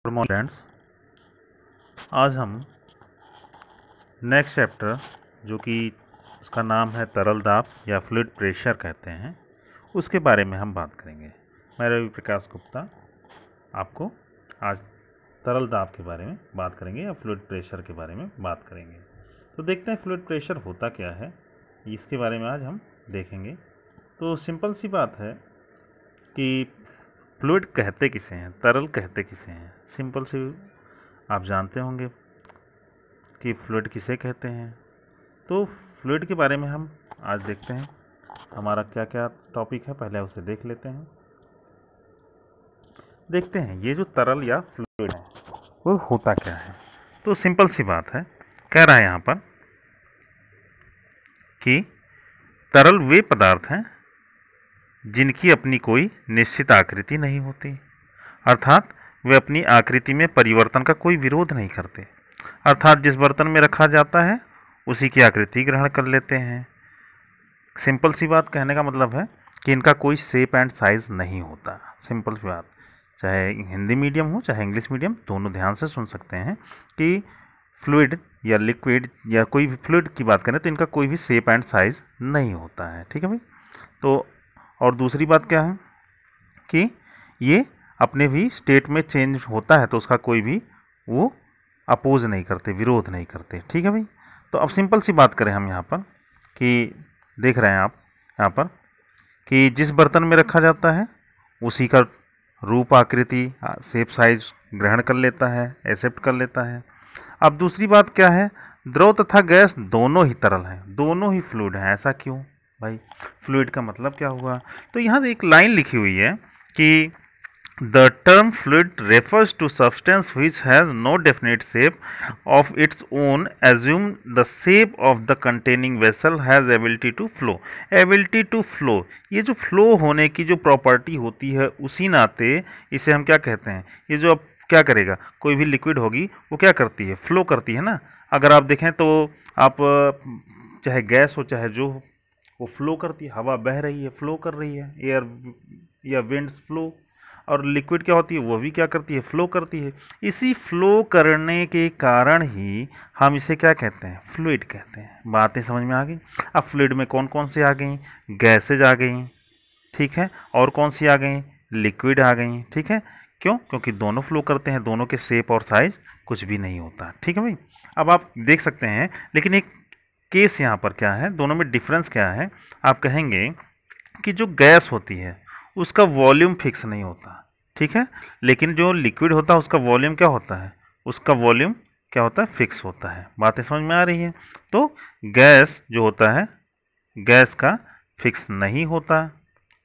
Good morning friends. आज हम next chapter जो कि उसका नाम है तरल दाब या फ्लूइड प्रेशर कहते हैं, उसके बारे में हम बात करेंगे। मैं रवि प्रकाश गुप्ता आपको आज तरल दाब के बारे में बात करेंगे या फ्लूइड प्रेशर के बारे में बात करेंगे। तो देखते हैं फ्लूइड प्रेशर होता क्या है, इसके बारे में आज हम देखेंगे। तो सिंपल सी बात है कि फ्लूइड कहते किसे हैं, तरल कहते किसे हैं। सिंपल सी आप जानते होंगे कि फ्लूइड किसे कहते हैं। तो फ्लूइड के बारे में हम आज देखते हैं, हमारा क्या क्या टॉपिक है पहले उसे देख लेते हैं। देखते हैं ये जो तरल या फ्लूइड है वो होता क्या है। तो सिंपल सी बात है, कह रहा है यहाँ पर कि तरल वे पदार्थ हैं जिनकी अपनी कोई निश्चित आकृति नहीं होती, अर्थात वे अपनी आकृति में परिवर्तन का कोई विरोध नहीं करते। अर्थात जिस बर्तन में रखा जाता है उसी की आकृति ग्रहण कर लेते हैं। सिंपल सी बात कहने का मतलब है कि इनका कोई शेप एंड साइज नहीं होता। सिंपल सी बात, चाहे हिंदी मीडियम हो चाहे इंग्लिश मीडियम, दोनों ध्यान से सुन सकते हैं कि फ्लूइड या लिक्विड या कोई भी फ्लूइड की बात करें तो इनका कोई भी शेप एंड साइज नहीं होता है। ठीक है भाई। तो और दूसरी बात क्या है कि ये अपने भी स्टेट में चेंज होता है तो उसका कोई भी वो अपोज नहीं करते, विरोध नहीं करते। ठीक है भाई। तो अब सिंपल सी बात करें हम यहाँ पर कि देख रहे हैं आप यहाँ पर कि जिस बर्तन में रखा जाता है उसी का रूप आकृति शेप साइज ग्रहण कर लेता है, एक्सेप्ट कर लेता है। अब दूसरी बात क्या है, द्रव तथा गैस दोनों ही तरल हैं, दोनों ही फ्लूइड हैं। ऐसा क्यों भाई? फ्लूइड का मतलब क्या हुआ? तो यहाँ एक लाइन लिखी हुई है कि the term fluid refers to substance which has no definite shape of its own, assume the shape of the containing vessel has ability to flow। ability to flow, ये जो फ्लो होने की जो प्रॉपर्टी होती है उसी नाते इसे हम क्या कहते हैं, ये जो अब क्या करेगा, कोई भी लिक्विड होगी वो क्या करती है, फ्लो करती है ना। अगर आप देखें तो आप चाहे गैस हो चाहे जो हो वो फ्लो करती है, हवा बह रही है फ्लो कर रही है, एयर या विंड्स फ्लो। और लिक्विड क्या होती है, वो भी क्या करती है, फ्लो करती है। इसी फ्लो करने के कारण ही हम इसे क्या कहते हैं, फ्लूइड कहते हैं। बातें समझ में आ गई। अब फ्लूइड में कौन कौन सी आ गई, गैसेज आ गई, ठीक है, और कौन सी आ गई, लिक्विड आ गई। ठीक है, क्यों? क्योंकि दोनों फ्लो करते हैं, दोनों के शेप और साइज कुछ भी नहीं होता। ठीक है भाई। अब आप देख सकते हैं, लेकिन एक केस यहाँ पर क्या है, दोनों में डिफरेंस क्या है। आप कहेंगे कि जो गैस होती है उसका वॉल्यूम फिक्स नहीं होता, ठीक है, लेकिन जो लिक्विड होता है उसका वॉल्यूम क्या होता है, उसका वॉल्यूम क्या होता है, फिक्स होता है। बातें समझ में आ रही है। तो गैस जो होता है, गैस का फिक्स नहीं होता,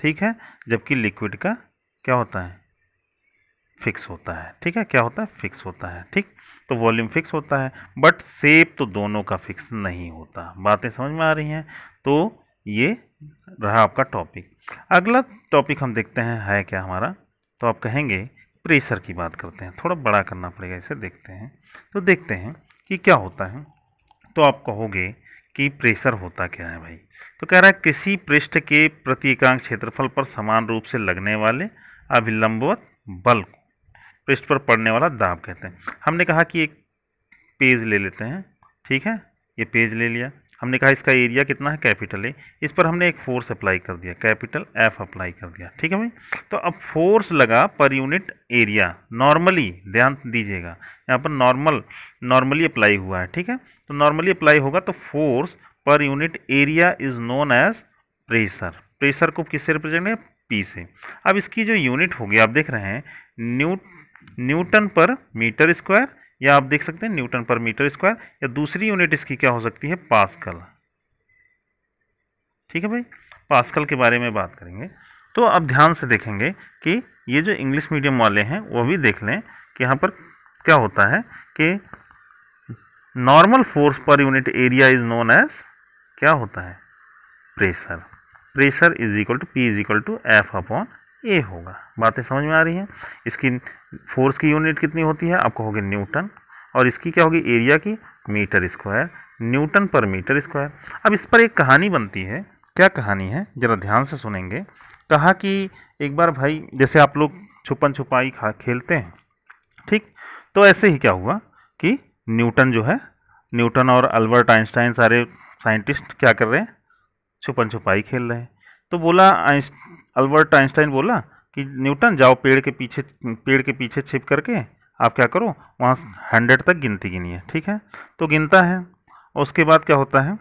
ठीक है, जबकि लिक्विड का क्या होता है, फिक्स होता है। ठीक है, क्या होता है, फिक्स होता है। ठीक, तो वॉल्यूम फिक्स होता है बट शेप तो दोनों का फिक्स नहीं होता। बातें समझ में आ रही हैं। तो ये रहा आपका टॉपिक। अगला टॉपिक हम देखते हैं है क्या हमारा। तो आप कहेंगे प्रेशर की बात करते हैं, थोड़ा बड़ा करना पड़ेगा इसे, देखते हैं। तो देखते हैं कि क्या होता है। तो आप कहोगे कि प्रेशर होता क्या है भाई। तो कह रहा है किसी पृष्ठ के प्रति एकांक क्षेत्रफल पर समान रूप से लगने वाले अभिलंबवत बल को पृष्ठ पर पड़ने वाला दाब कहते हैं। हमने कहा कि एक पेज ले लेते हैं, ठीक है, ये पेज ले लिया। हमने कहा इसका एरिया कितना है, कैपिटल ए, इस पर हमने एक फोर्स अप्लाई कर दिया, कैपिटल एफ अप्लाई कर दिया। ठीक है भाई। तो अब फोर्स लगा पर यूनिट एरिया, नॉर्मली ध्यान दीजिएगा यहाँ पर नॉर्मली अप्लाई हुआ है। ठीक है, तो नॉर्मली अप्लाई होगा तो फोर्स पर unit area is known as pressure. Pressure को किससे रिप्रेजेंट है, पी से। अब इसकी जो यूनिट होगी आप देख रहे हैं न्यूटन पर मीटर स्क्वायर, या आप देख सकते हैं न्यूटन पर मीटर स्क्वायर, या दूसरी यूनिट इसकी क्या हो सकती है, पास्कल। ठीक है भाई, पास्कल के बारे में बात करेंगे। तो अब ध्यान से देखेंगे कि ये जो इंग्लिश मीडियम वाले हैं वो भी देख लें कि यहाँ पर क्या होता है कि नॉर्मल फोर्स पर unit area is known as क्या होता है, pressure. Pressure is equal to P is equal to F upon A होगा। बातें समझ में आ रही हैं। इसकी फोर्स की यूनिट कितनी होती है, आप कहोगे न्यूटन, और इसकी क्या होगी, एरिया की, metre square, Newton per metre square. अब इस पर एक कहानी बनती है। क्या कहानी है, जरा ध्यान से सुनेंगे। कहा कि एक बार भाई, जैसे आप लोग छुपन छुपाई खेलते हैं ठीक। तो ऐसे ही क्या हुआ कि न्यूटन जो है, न्यूटन और अल्बर्ट आइंस्टाइन सारे साइंटिस्ट क्या कर रहे हैं, छुपन छुपाई खेल रहे हैं। तो बोला अल्बर्ट आइंस्टाइन बोला कि न्यूटन जाओ पेड़ के पीछे छिप करके आप क्या करो, वहाँ 100 तक गिनती गिनिए। ठीक है, तो गिनता है। उसके बाद क्या होता है,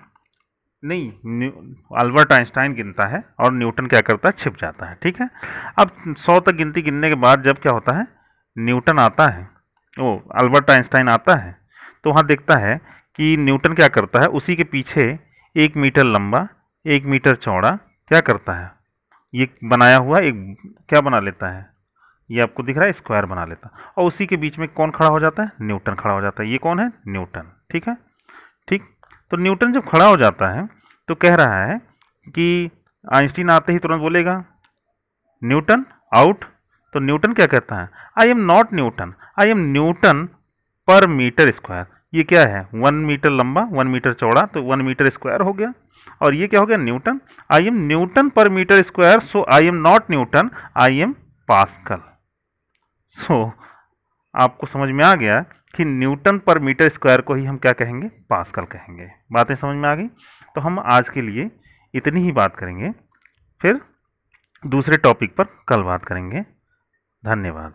नहीं, अल्बर्ट आइंस्टाइन गिनता है और न्यूटन क्या करता है, छिप जाता है। ठीक है, अब 100 तक गिनती गिनने के बाद जब क्या होता है, न्यूटन आता है, वो अल्बर्ट आइंस्टाइन आता है, तो वहाँ देखता है कि न्यूटन क्या करता है, उसी के पीछे 1 मीटर लंबा 1 मीटर चौड़ा क्या करता है, ये बनाया हुआ एक क्या बना लेता है, ये आपको दिख रहा है, स्क्वायर बना लेता है। और उसी के बीच में कौन खड़ा हो जाता है, न्यूटन खड़ा हो जाता है। ये कौन है, न्यूटन। ठीक है, ठीक। तो न्यूटन जब खड़ा हो जाता है तो कह रहा है कि आइंस्टीन आते ही तुरंत बोलेगा न्यूटन आउट। तो न्यूटन क्या कहता है, आई am not Newton, I am Newton per metre square. ये क्या है, 1 मीटर लंबा 1 मीटर चौड़ा, तो 1 मीटर स्क्वायर हो गया। और ये क्या हो गया, Newton, I am Newton per metre square, so I am not Newton, I am Pascal. सो आपको समझ में आ गया कि न्यूटन पर मीटर स्क्वायर को ही हम क्या कहेंगे, पास्कल कहेंगे। बातें समझ में आ गई। तो हम आज के लिए इतनी ही बात करेंगे, फिर दूसरे टॉपिक पर कल बात करेंगे। धन्यवाद।